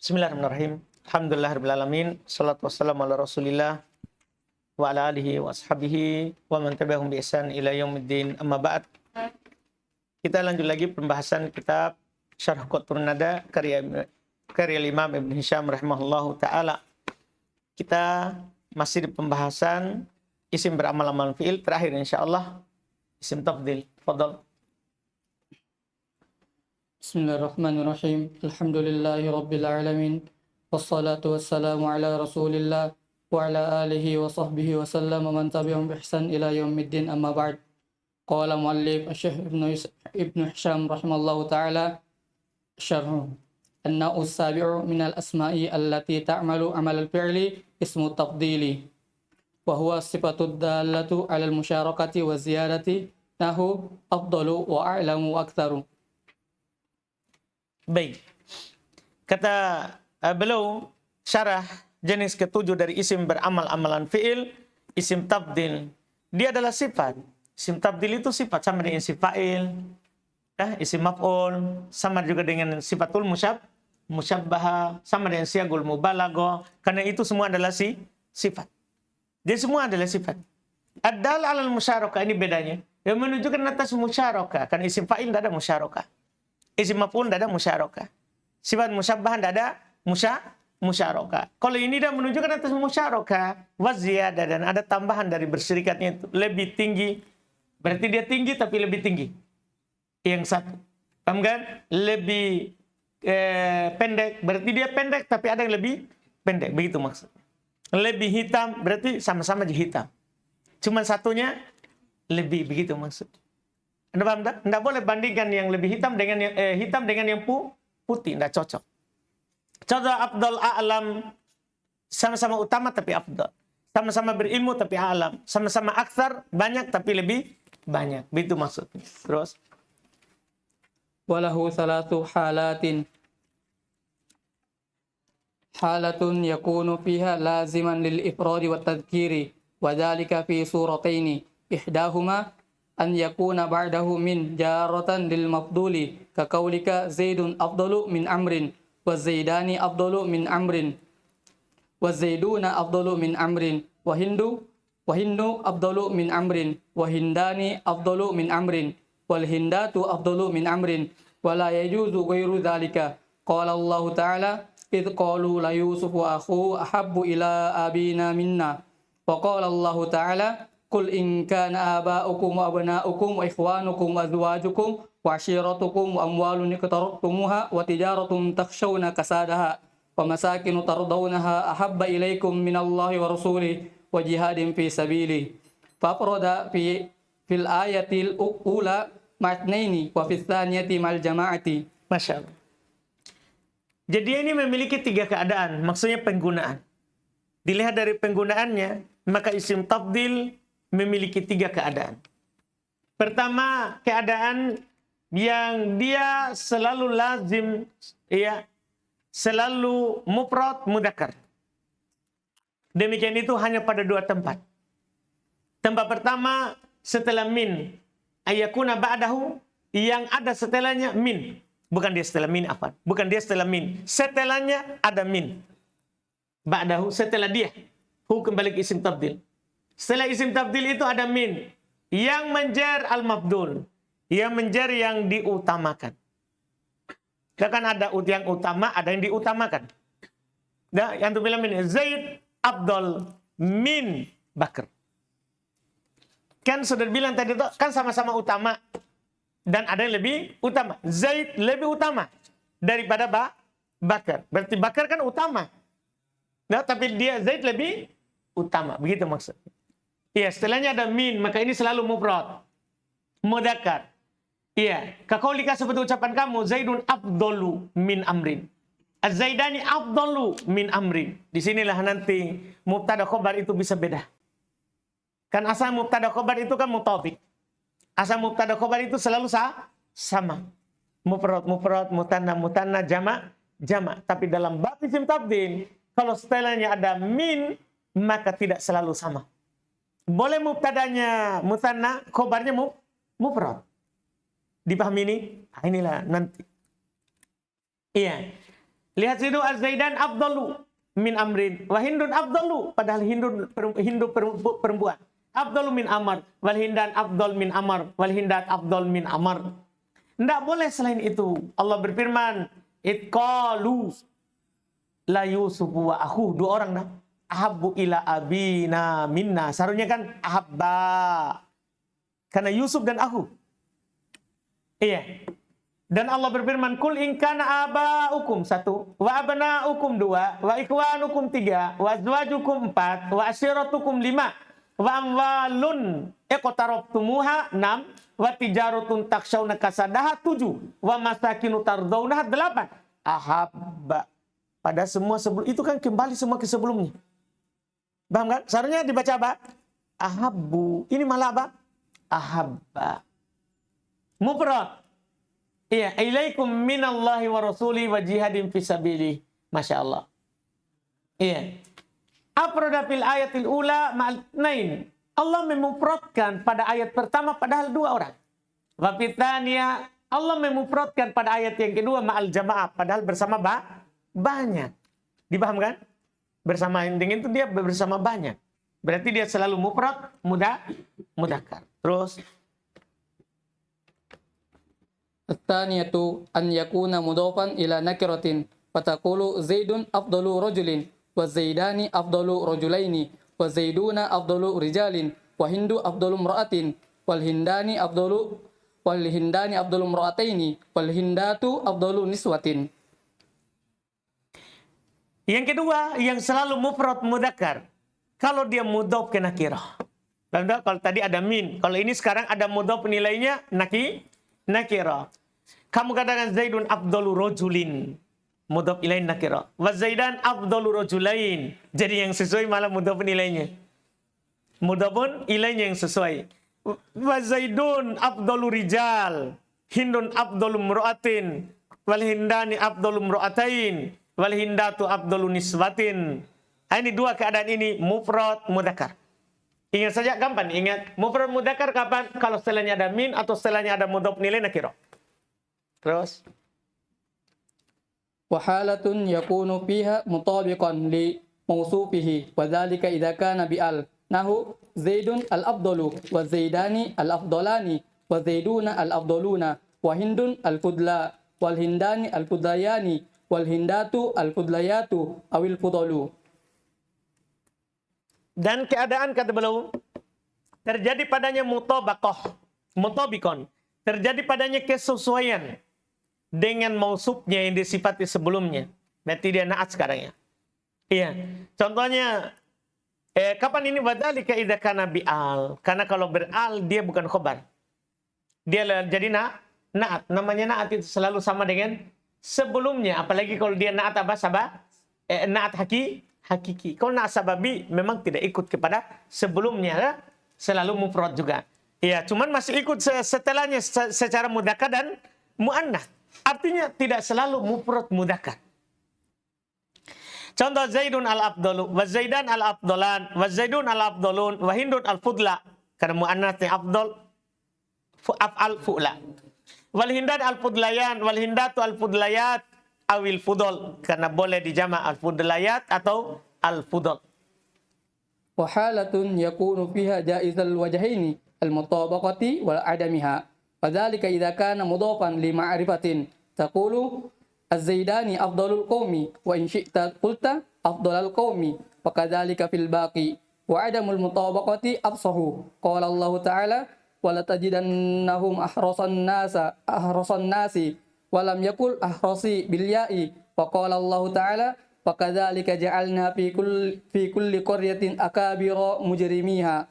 Bismillahirrahmanirrahim. Alhamdulillahirrahmanirrahim. Salatu wassalamu ala rasulillah wa ala alihi wa ashabihi wa man tabi'ahum bi ihsan ila yaumiddin. Amma ba'd. Kita lanjut lagi pembahasan kitab Syarh Qatrun Nada karya Imam Ibn Hisham rahimahullahu taala. Kita masih di pembahasan isim beramal-amal fi'il, terakhir insyaallah isim tafdhil. Fadhal. Bismillahirrahmanirrahim. Alhamdulillahi rabbil alamin. Wassalatu wassalamu ala Rasulillah wa ala alihi wa sahbihi wa sallam man tabi'ahum bi ihsan ila yaumiddin, amma ba'd. Qala muallif Syekh Ibn Hisham rahimallahu ta'ala syarh an-naw'u as-sabi'u min al-asma'i allati ta'malu 'amal al-fi'li ismu tafdhili wa huwa sifatu dallatu 'ala al-musyarakati wa ziyadati nahu afdalu wa a'lamu wa aktsaru. Baik. Kata beliau syarah jenis ketujuh dari isim beramal amalan fi'il, isim tafdhil. Dia adalah sifat. Isim tafdhil itu sifat sama dengan isim fa'il, isim maf'ul, sama juga dengan sifatul musyabbaha, sama dengan siagul mubalaghah. Karena itu semua adalah sifat. Jadi semua adalah sifat. Ad-dal 'alal musyarakah, ini bedanya. Yang menunjukkan atas musyarakah. Kan isim fa'il tidak ada musyarakah. Isim maf'ul tidak ada musyarakah. Sifat musyabbahan tidak ada musyarakah. Kalau ini dah menunjukkan atas musyarakah, waziyadah, dan ada tambahan dari bersyirikatnya itu lebih tinggi. Berarti dia tinggi tapi lebih tinggi. Yang satu. Paham kan? Lebih pendek, berarti dia pendek tapi ada yang lebih pendek. Begitu maksudnya. Lebih hitam berarti sama-sama hitam. Cuma satunya lebih, begitu maksudnya. Anda paham tak? Tidak boleh bandingkan yang lebih hitam dengan yang putih. Tidak cocok. Contoh afdal a'lam, sama-sama utama tapi afdal. Sama-sama berilmu tapi a'lam. Sama-sama aktsar, banyak tapi lebih banyak. Begitu maksudnya. Terus. Walahu salatu halatin. Halatun yakunu fiha laziman lil ifradi wa tadhkiri. Wa dhalika fi surataini. Ihdahuma an yakuna ba'dahu min jaratan lil mafduli ka qaulika zaidun afdalu min amrin wa zaidani afdalu min amrin wa zaiduna afdalu min amrin wa hindu afdalu min amrin wa hindani afdalu min amrin wal hindatu afdalu min amrin wa la yajuzu ghairu dhalika. Qala Allah ta'ala idh qalu la yusuf wa akhuhu ahabbu ila abina minna wa qala Allah ta'ala Qul in kana aba'ukum wa abna'ukum wa ikhwanukum wa azwajukum wa ashiratukum wa amwalun iqtaraftumuha wa tijaratun takhshawna kasadaha wa masakinu tardawnaha ahabba ilaykum minallahi wa rasulih wa jihadin fi sabilih. Fafrada fil ayatil ula ma'tnaini wa fil thaniyati mal jama'ati. Masya Allah. Jadi ini memiliki tiga keadaan, maksudnya penggunaan. Dilihat dari penggunaannya, maka isim tafdhil memiliki tiga keadaan. Pertama, keadaan yang dia selalu lazim, selalu mufrad mudzakkar. Demikian itu hanya pada dua tempat. Tempat pertama setelah min, ayakuna ba'dahu, yang ada setelahnya min. Bukan dia setelah min, apa? Bukan dia setelah min. Setelahnya ada min. Ba'dahu, setelah dia. Hukum balik isim tafdhil. Setelah isim tafdhil itu ada min yang menjar al-mafdul, yang menjar yang diutamakan. Kan ada yang utama, ada yang diutamakan. Nah, yang tu bilang ini Zaid afdal min Bakr. Kan sudah bilang tadi itu kan sama-sama utama dan ada yang lebih utama. Zaid lebih utama daripada Bakar. Berarti Bakar kan utama. Nah, tapi dia Zaid lebih utama. Begitu maksudnya. Iya, setelahnya ada min, maka ini selalu mufrad. Mudzakkar. Iya, kaqaulika seperti ucapan kamu, Zaidun afdalu min amrin. Az-Zaidani afdalu min amrin. Disinilah nanti mubtada khobar itu bisa beda. Kan asal mubtada khobar itu kan mutafiq. Asal mubtada khobar itu selalu sama. Mufrad, mutanna, jama'. Tapi dalam bab isim tafdhil, kalau setelahnya ada min, maka tidak selalu sama. Boleh mubtadanya mutanna, khobarnya mufrad. Dipahami ini? Nah, inilah nanti. Iya. Lihat situ, Az-Zaidan afdalu min amrin wa Hindun afdalu, padahal Hindu perempuan. Afdalu min Amar wal Hindan afdal min Amar wal Hindat afdal min Amar. Tidak boleh selain itu. Allah berfirman, itqalu la Yusufu wa akhu, dua orang dah. Ahabbu ila abina minna. Seharusnya kan ahabba. Karena Yusuf dan aku. Iya. Dan Allah berfirman, kul in kana aba'ukum, satu, wa abna'ukum, dua, wa ikhwanukum, tiga, wa azwajukum, empat, wa asyiratukum, lima, wa amwalun iqtarabtumuha, enam, wa tijaratun takshawna kasadaha, tujuh, wa masakinu tardawnaha, delapan. Ahabba. Pada semua sebelum itu kan kembali semua ke sebelumnya. Paham kan? Seharusnya dibaca apa? Ahabbu. Ini malah apa? Ahabba. Mufrad. Iya, ilaikum minallahi wa rasuli wa jihadin fisabilih. Masya Allah. Iya. Afrada fil ayatil ula ma'al nain. Allah memufradkan pada ayat pertama padahal dua orang. Wa fitaniya, Allah memufradkan pada ayat yang kedua ma'al jamaah padahal bersama banyak. Dipahamkan? Bersama dengan itu dia bersama banyak. Berarti dia selalu mufrad, mudzakkar. Terus At-thaniyatu an yakuna mudhafan ila nakiratin fataqulu Zaidun afdalu rajulin wa Zaidani afdalu rajulaini wa Zaiduna afdalu rijalin wa Hindu afdalu imra'atin wal Hindani afdalu imra'ataini wal Hindatu afdalu niswatin. yang kedua, yang selalu mufrad mudzakkar. Kalau dia mudhaf ke nakirah. Kalau tadi ada min, kalau ini sekarang ada mudhaf nilainya nakirah. Kamu katakan Zaidun afdalu rajulin, mudhaf ilaih nakirah. Wa Zaidan afdalu rajulain. Jadi yang sesuai malah mudhaf nilainya. Mudhafun ilaihnya yang sesuai. Wa Zaidun afdalu rijal, Hindun afdalu imra'atin, wal Hindani afdalu imra'atain, wal Hindatu afdalu niswatin. Ini dua keadaan ini mufrad mudzakkar. Ingat saja, gampang ingat. Mufrad mudzakkar kapan? Kalau setelahnya ada min atau setelahnya ada mudhaf nilai nakirah. Terus Wa halatun yakunu fiha mutabiqan li mawsufihi wa dhalika idza kana bi al nahu Zaidun al-afdalu wa Zaidani al-afdalani wa Zaiduna al-afdaluna wa Hindun al-fudla wal Hindani al-fudlayani wal Hindatu al-fudlayatu awil fudalu. dan keadaan kata beliau terjadi padanya mutabikon, terjadi padanya kesesuaian dengan mausufnya yang disifati sebelumnya. Berarti dia naat sekarang ya. Iya. Contohnya kapan ini wadzalika idza kana bi'al? Karena kalau beral dia bukan khobar. Dia jadi naat. Namanya naat itu selalu sama dengan sebelumnya, apalagi kalau dia naat apa naat hakiki. Kalau naat sababi memang tidak ikut kepada sebelumnya, selalu mufrad juga. Iya, cuman masih ikut setelahnya secara mudzakkar dan muannats. Artinya tidak selalu mufrad mudzakkar. Contoh Zaidun al-afdalu, wa Zaidan al-afdalan, wa Zaidun al-afdalun, wa Hindun al-fudla. Karena muannatsnya afdal, af'al fu'la. Wal Hindan al-fudlayan, wal Hindatu al-fudlayat, awil fudol. Karena boleh dijama' al-fudlayat atau al-fudol. Wa halatun yakunu fiha jaizal wajhaini al-mutabaqati wal adamiha. Fadzalika idza kana mudhafan li ma'rifatin taqulu az-Zaidani afdalul qaumi wa in syi'ta qulta afdalul qaumi wa kadzalika fil baqi wa adamul mutabaqati afsahu. Qala Allah Ta'ala wa la tajidannahum ahrasan nasi wa lam yakul ahrasi bil ya'i. Wa qala Allah Ta'ala wa kadzalika ja'alna fi kulli qaryatin akabira mujrimiha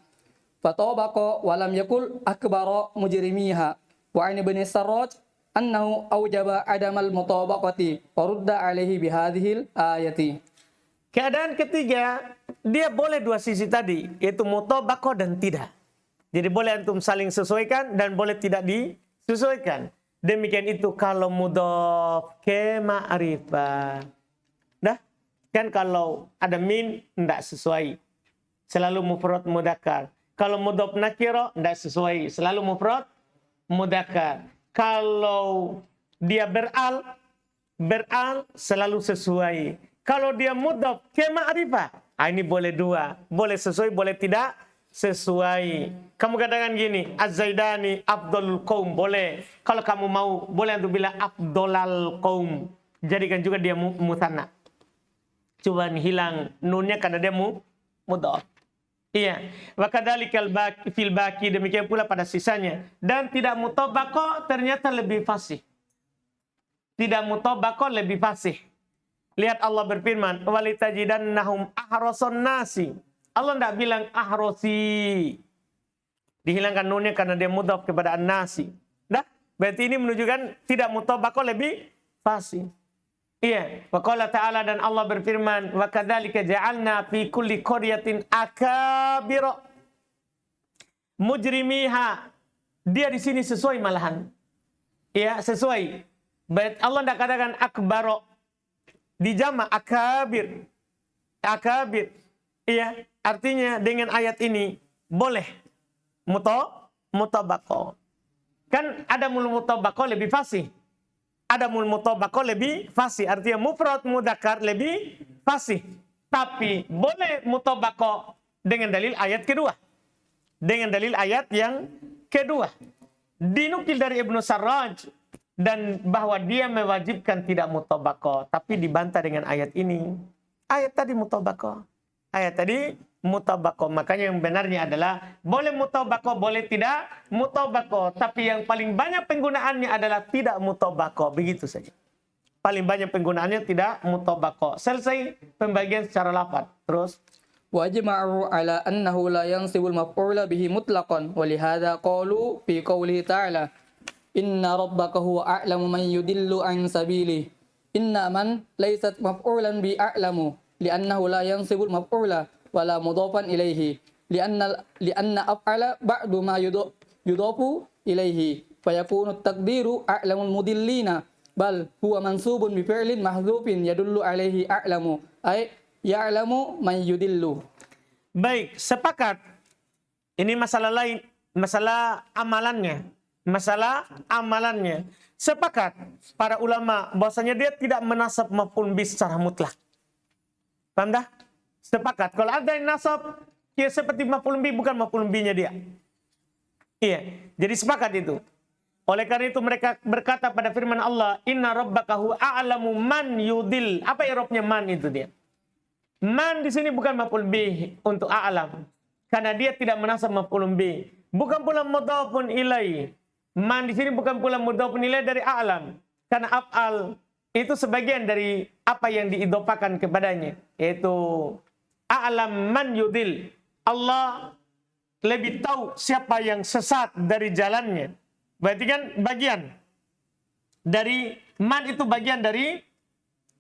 fatabaqa wa lam yakul akbara mujrimiha. Wa ini Ibn Sarraj annahu awjaba adamal mutabaqati wa rudda alaihi bihadhil ayati. Keadaan ketiga, dia boleh dua sisi tadi, yaitu mutabaqah dan tidak. Jadi boleh antum saling sesuaikan dan boleh tidak disesuaikan. Demikian itu kalau mudhaf ke ma'rifah. Dah, kan kalau ada min enggak sesuai. Selalu mufrad mudzakkar. Kalau mudhaf nakirah enggak sesuai, selalu mufrad mudzakkar. Kalau dia beral, beral selalu sesuai. Kalau dia mudhaf ke ma'rifah, ini boleh dua, boleh sesuai, boleh tidak sesuai. Kamu katakan gini, Az-Zaidani afdalul qaum, boleh. Kalau kamu mau, boleh untuk bilang afdalal qaum. Jadikan juga dia musanna. Coba hilang nunnya karena dia mudhaf. Iya. Wa kadzalikal baqi fil baqi, demikian pula pada sisanya. Dan tidak mutabaqah ternyata lebih fasih. Tidak mutabaqah lebih fasih. Lihat Allah berfirman, walitajidannahum ahrason nasi. Allah tidak bilang ahrosi. Dihilangkan nunnya karena dia mudhaf kepada an-nasi. Dah, berarti ini menunjukkan tidak mutabaqah lebih fasih. Iya, wa qala ta'ala, dan Allah berfirman, wa kadzalika ja'alna fi kulli qaryatin akabira mujrimiha. Dia di sini sesuai malahan. Iya, sesuai. Allah tidak katakan akbaro. Dijama akabir. Akabir. Iya, artinya dengan ayat ini boleh mutabaqah. Kan ada mutabaqah lebih fasih. Ada mutabaqah lebih fasih, artinya mufrad mudzakkar lebih fasih. Tapi boleh mutabaqah dengan dalil ayat kedua. Dengan dalil ayat yang kedua. Dinukil dari Ibnu Sarraj dan bahwa dia mewajibkan tidak mutabaqah, tapi dibantah dengan ayat ini. Ayat tadi mutabaqah. Ayat tadi mutabaqah. Makanya yang benarnya adalah boleh mutabaqah, boleh tidak mutabaqah. Tapi yang paling banyak penggunaannya adalah tidak mutabaqah. Begitu saja. Paling banyak penggunaannya tidak mutabaqah. Selesai pembagian secara lafaz. Terus. وَأَجْمَعُوا عَلَى أَنَّهُ لَا يَنْصِبُ الْمَفْعُولَ بِهِ مُطْلَقًا وَلِهَذَا قَالُوا فِي قَوْلِهِ تَعَالَى إِنَّ رَبَّكَ هُوَ أَعْلَمُ مَنْ يُضِلُّ عَنْ سَبِيلِهِ إِنَّ مَنْ لَيْسَتْ مَفْعُولًا بِأَعْلَمُ لأنه لا ينصب المفعول ولا مضافا إليه لأن أفعل بعد ما يضاف إليه فيكون التقدير أعلم المضلين بل هو منصوب بفعل محذوف يدل عليه أعلم أي يعلم من يضل. Baik, sepakat. Ini masalah lain, masalah amalannya. Masalah amalannya. Sepakat para ulama bahwasanya dia tidak menasab maf'ul bih secara mutlak. Paham dah? Sepakat. Kalau ada yang nasab, ya seperti maf'ul bih, bukan maf'ul bihnya dia. Iya. Jadi sepakat itu. Oleh karena itu mereka berkata pada firman Allah, Inna rabbaka huwa a'lamu man yudil. Apa i'rabnya man itu dia? Man di sini bukan maf'ul bih untuk a'lam. Karena dia tidak menasab maf'ul bih. Bukan pula mudhafun ilaih. Man di sini bukan pula mudhafun ilaih dari a'lam. Karena af'al itu sebagian dari apa yang diidopakan kepadanya, yaitu a'lam man yudil. Allah lebih tahu siapa yang sesat dari jalannya. Berarti kan bagian dari man itu bagian dari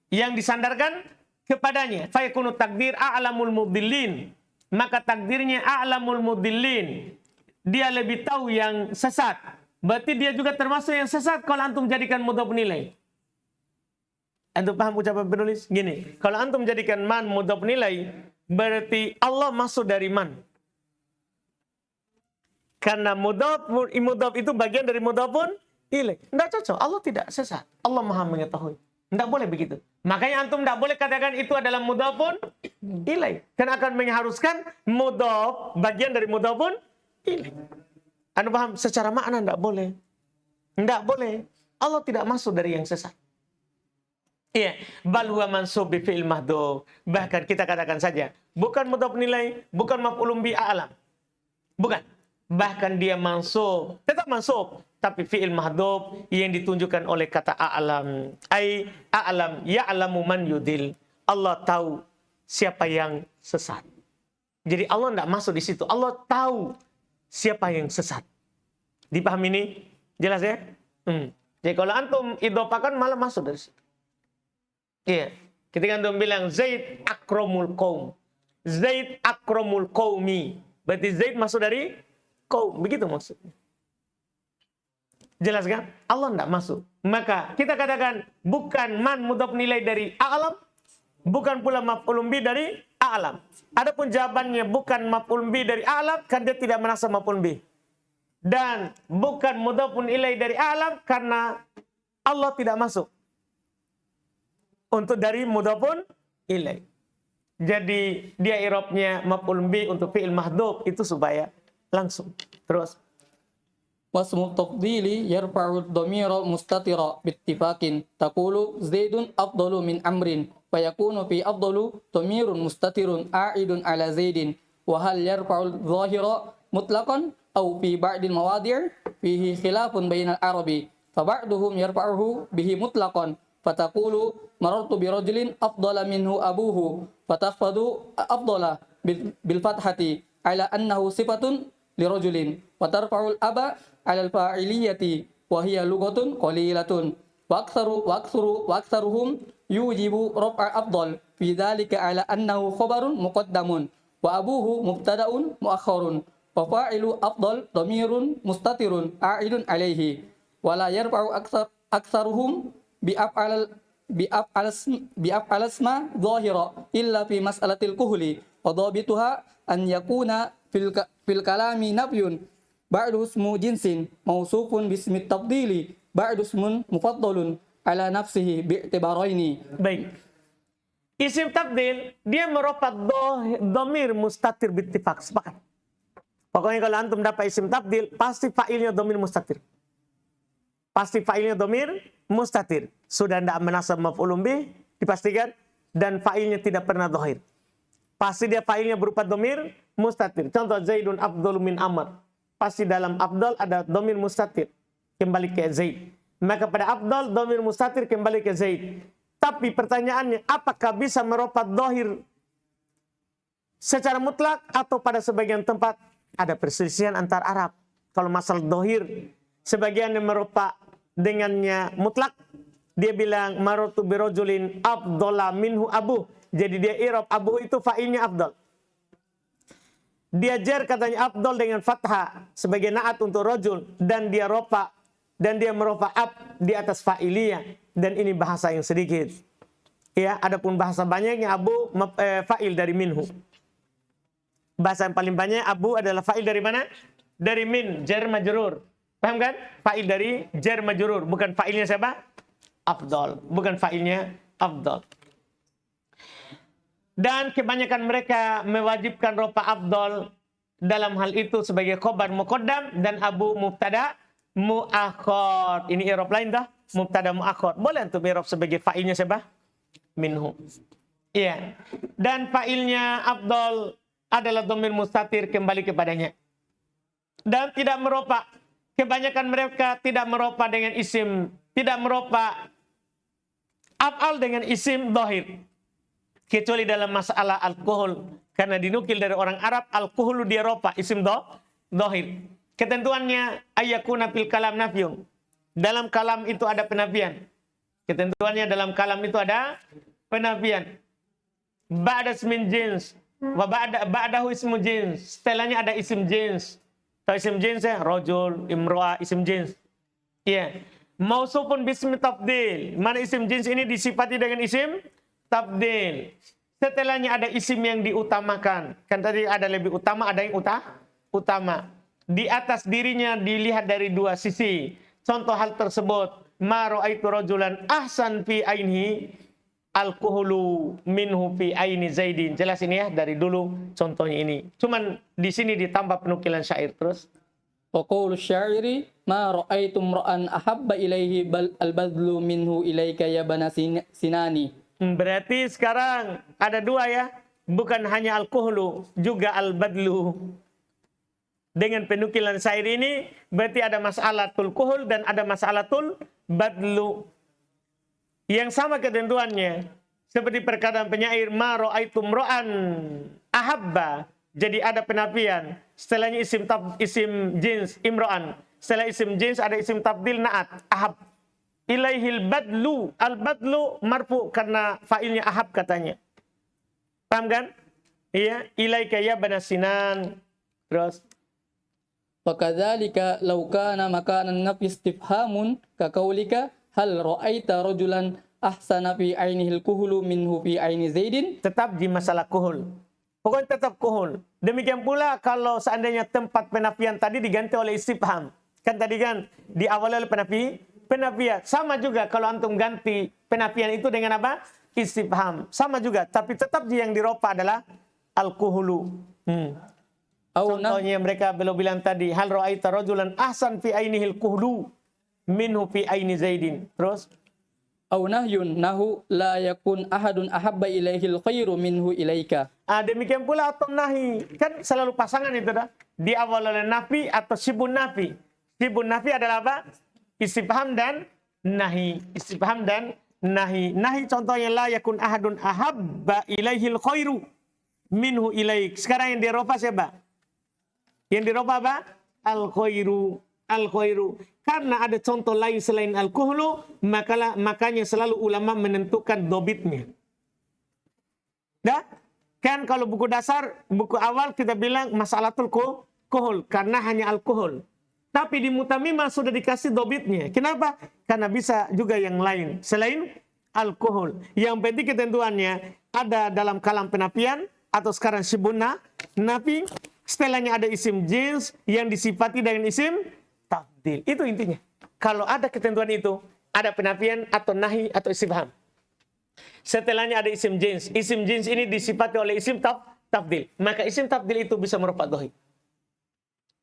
yang disandarkan kepadanya. Fa yakunu takdir a'lamul mudillin. Maka takdirnya a'lamul mudillin. Dia lebih tahu yang sesat. Berarti dia juga termasuk yang sesat kalau antum jadikan mudhaf nilai. Antum paham ucapan penulis? Gini, kalau antum jadikan man mudhaf nilai, berarti Allah masuk dari man. Karena mudhaf itu bagian dari mudhafun ilaih. Tidak cocok, Allah tidak sesat. Allah Maha mengetahui. Tidak boleh begitu. Makanya antum tidak boleh katakan itu adalah mudhafun ilaih. Karena akan mengharuskan mudhaf bagian dari mudhafun ilaih. Anda paham? Secara makna tidak boleh. Tidak boleh. Allah tidak masuk dari yang sesat. Iya, bal huwa mansub bi fi'il mahdhuf. Bahkan kita katakan saja, bukan mudhaf nilai, bukan maf'ulun bi a'lam. Bukan. Bahkan dia mansub, tetap mansub, tapi fi'il mahdhuf yang ditunjukkan oleh kata a'lam. Ai a'lam ya'lamu man yudil. Allah tahu siapa yang sesat. Jadi Allah tidak masuk di situ. Allah tahu siapa yang sesat. Dipahami ini? Jelas ya? Jadi kalau antum idopakan malah masuk dari situ. Iya. Ketika antum bilang Zaid akramul qaum. Zaid akramul qaumi. Berarti Zaid masuk dari qaum. Begitu maksudnya. Jelas kan? Allah tidak masuk. Maka kita katakan bukan man mudhaf nilai dari a'lam, bukan pula maf'ulun bih dari a'lam. Adapun jawabannya bukan maf'ulun bih dari a'lam karena dia tidak menasab maf'ulun bih. Dan bukan mudhafun ilai dari a'lam karena Allah tidak masuk. untuk dari mudhafun ilaih. Jadi dia i'rabnya maf'ul bi untuk fi'il mahdhuf itu supaya langsung. Terus wasmu tafdili yarfa'u dhamira mustatira bittifaqin taqulu zaidun afdalu min amrin fayakunu fi afdalu dhamirun mustatirun a'idun ala zaidin wa hal yarfa'u dhahira mutlaqan aw fi ba'dil mawadi' fihi khilafun bainal arabi fa ba'duhum yarfa'uhu bihi mutlaqan fataqulu marartu bi rajulin afdala minhu abuhu fatahfadu afdala bil fathati ala annahu sifatun li rajulin wa tarfa'ul aba ala al-fa'iliyati wa hiya lughatun qalilatun wa aktsaruhum yujibu raf'a afdal fi dhalika ala annahu khabarun muqaddamun wa abuhu mubtada'un muakhkharun wa fa'ilu afdal dhamirun mustatirun a'idun alayhi wa la yarfa'u aktsaruhum bi af'al asma dhahira illa fi mas'alatil kuhli wa dhabituha an yakuna fil kalami nafyun ba'du ismu jinsin mausufun bismi tafdili ba'du ismun mufaddalun ala nafsihi bi'tibaraini. baik. Isim tabdil dia merupakan dhamir mustatir bittifaq, sepakat. Pokoknya kalau antum dapat isim tabdil pasti fa'ilnya dhamir mustatir. Pasti fa'ilnya dhamir mustatir. Sudah tidak menasab maf'ulun bih dipastikan dan fa'ilnya tidak pernah dhahir. Pasti dia fa'ilnya berupa dhamir mustatir. Contoh Zaidun afdalu min Amr. Pasti dalam afdal ada dhamir mustatir kembali ke Zaid. Maka pada afdal dhamir mustatir kembali ke Zaid. Tapi pertanyaannya, apakah bisa merupakan dhahir secara mutlak atau pada sebagian tempat ada perselisihan antar Arab. Kalau masalah dhahir, sebagian yang merupakan dengannya mutlak, dia bilang marartu bi rajulin afdala minhu abu. Jadi dia i'rab abu itu fa'ilnya afdal. Dia jar katanya afdal dengan fathah sebagai naat untuk rajul dan dia rofa dan dia merofa ab di atas fa'iliyah dan ini bahasa yang sedikit. Ya, adapun bahasa banyaknya abu fa'il dari minhu. Bahasa yang paling banyak abu adalah fa'il dari mana? Dari min, jar majrur. Paham kan? Fa'il dari jar majrur, bukan fa'ilnya siapa? Afdal, bukan fa'ilnya afdal. Dan kebanyakan mereka mewajibkan rofa afdal dalam hal itu sebagai khobar muqaddam dan abu mubtada muakhar. Ini i'rab lain dah, mubtada muakhar. Boleh untuk i'rab sebagai fa'ilnya siapa? Minhu. Iya. Dan fa'ilnya afdal adalah dhamir mustatir kembali kepadanya. Dan tidak merofa. Kebanyakan mereka tidak merofa dengan isim, tidak merofa af'al dengan isim dhahir. Kecuali dalam masalah al-kuhul. Karena dinukil dari orang Arab, al-kuhulu dia rofa, isim dhahir. Ketentuannya, ayyakuna fil kalam nafyun. Dalam kalam itu ada penafian. Ketentuannya dalam kalam itu ada penafian. Ba'da ismin jins. Wa ba'dahu ismu jins. Setelahnya ada isim jins. Tahu isim jins ya? Rajul, imro'ah, isim jins. Iya. Mausufun bismi tafdil. Mana isim jins ini disifati dengan isim tabdil. Setelahnya ada isim yang diutamakan. Kan tadi ada lebih utama, ada yang utama. Di atas dirinya dilihat dari dua sisi. Contoh hal tersebut, ma ra'aitu rajulan ahsan fi ainihi al-kuhulu minhu fi aini Zaidin. Jelas ini ya dari dulu contohnya ini. Cuman di sini ditambah penukilan syair terus. Wa qawlu syairi ma ra'aitu imra'an ahabba ilaihi al-badlu minhu ilaika ya bana sinani. Berarti sekarang ada dua ya. Bukan hanya al-kuhlu, juga al-badlu. Dengan penukilan syair ini berarti ada mas'alatul kuhul dan ada mas'alatul badlu. Yang sama ketentuannya. Seperti perkataan penyair ma ra'aitu imra'an ahabba. Jadi ada penafian. Setelahnya isim jins imra'an. Setelah isim jins ada isim tabdil naat ahab. Ilaihil badlu. Al-badlu marfu karena fa'ilnya ahab katanya. Paham kan? Iya. Ilaika ya bana sinan. Terus. Wa kadzalika law kana makanan nafi istifhamun ka qaulika hal ra'aita rajulan ahsana fi ainihil kuhulu minhu fi aini Zaidin. Tetap di masalah kuhul. Pokoknya tetap kuhul. Demikian pula kalau seandainya tempat penafian tadi diganti oleh istifham. Kan tadi kan diawali oleh penafian. Sama juga kalau antum ganti penafian itu dengan apa? istifham. Sama juga, tapi tetap yang dirofa adalah al-kuhulu. Au nah Contohnya mereka belum bilang tadi, hal ra'aita rajulan ahsan fi ainihil kuhlu minhu fi aini Zaidin. Terus au nahyun nahu la yakun ahadun ahabba ilaihil khairu minhu ilaika. demikian pula atau nahi. Kan selalu pasangan itu dah. Di awal oleh nafi atau sibun nafi. Sibun nafi adalah apa? Istifham dan nahi. Istifham dan nahi. Nahi contohnya la yakun ahadun ahabba ilaihil khairu minhu ilaik. Sekarang yang dirofa siapa? Yang dirofa apa? Al-khairu. Al-khairu. Karena ada contoh lain selain al-kuhlu, makanya selalu ulama menentukan dobitnya. Dah? Kan kalau buku dasar, buku awal kita bilang masalatul kuhul. Karena hanya alkohol. Tapi di mutamimah sudah dikasih dobitnya. Kenapa? Karena bisa juga yang lain. Selain alkohol. Yang penting ketentuannya ada dalam kalam penafian atau sekarang sibuna nafi. Setelahnya ada isim jins yang disifati dengan isim tafdil. Itu intinya. Kalau ada ketentuan itu, ada penafian atau nahi atau istifham. Setelahnya ada isim jins. Isim jins ini disifati oleh isim tafdil. Maka isim tafdil itu bisa merupakan dohir.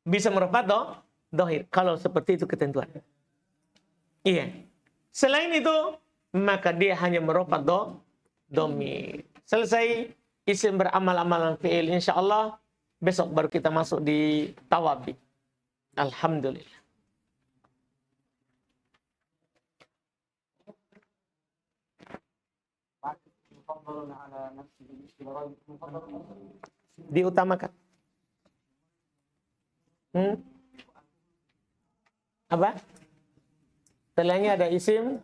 Bisa merupakan dohir. Kalau seperti itu ketentuan. Iya. Selain itu, maka dia hanya merupakan domir. Selesai isim beramal-amalan fi'il. InsyaAllah besok baru kita masuk di tawabi. Alhamdulillah. Diutamakan. Apa? Setelahnya ada isim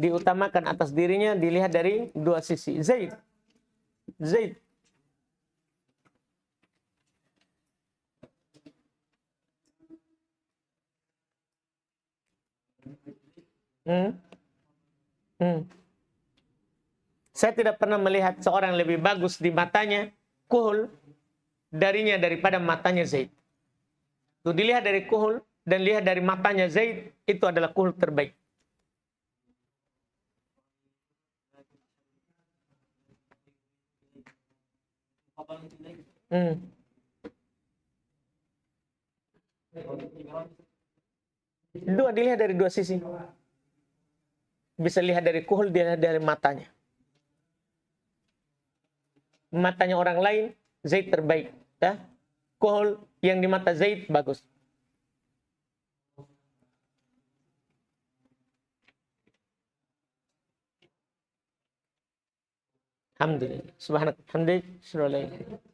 diutamakan atas dirinya, dilihat dari dua sisi. Zaid. Zaid. Saya tidak pernah melihat seorang lebih bagus di matanya kuhul darinya daripada matanya Zaid. Itu dilihat dari kuhul dan lihat dari matanya Zaid, itu adalah kuhul terbaik. Dua dilihat dari dua sisi. Bisa lihat dari kuhul, dilihat dari matanya. Matanya orang lain, Zaid terbaik. Ya? Kuhul yang di mata Zaid bagus. Alhamdulillah. Subhanallah. Alhamdulillah.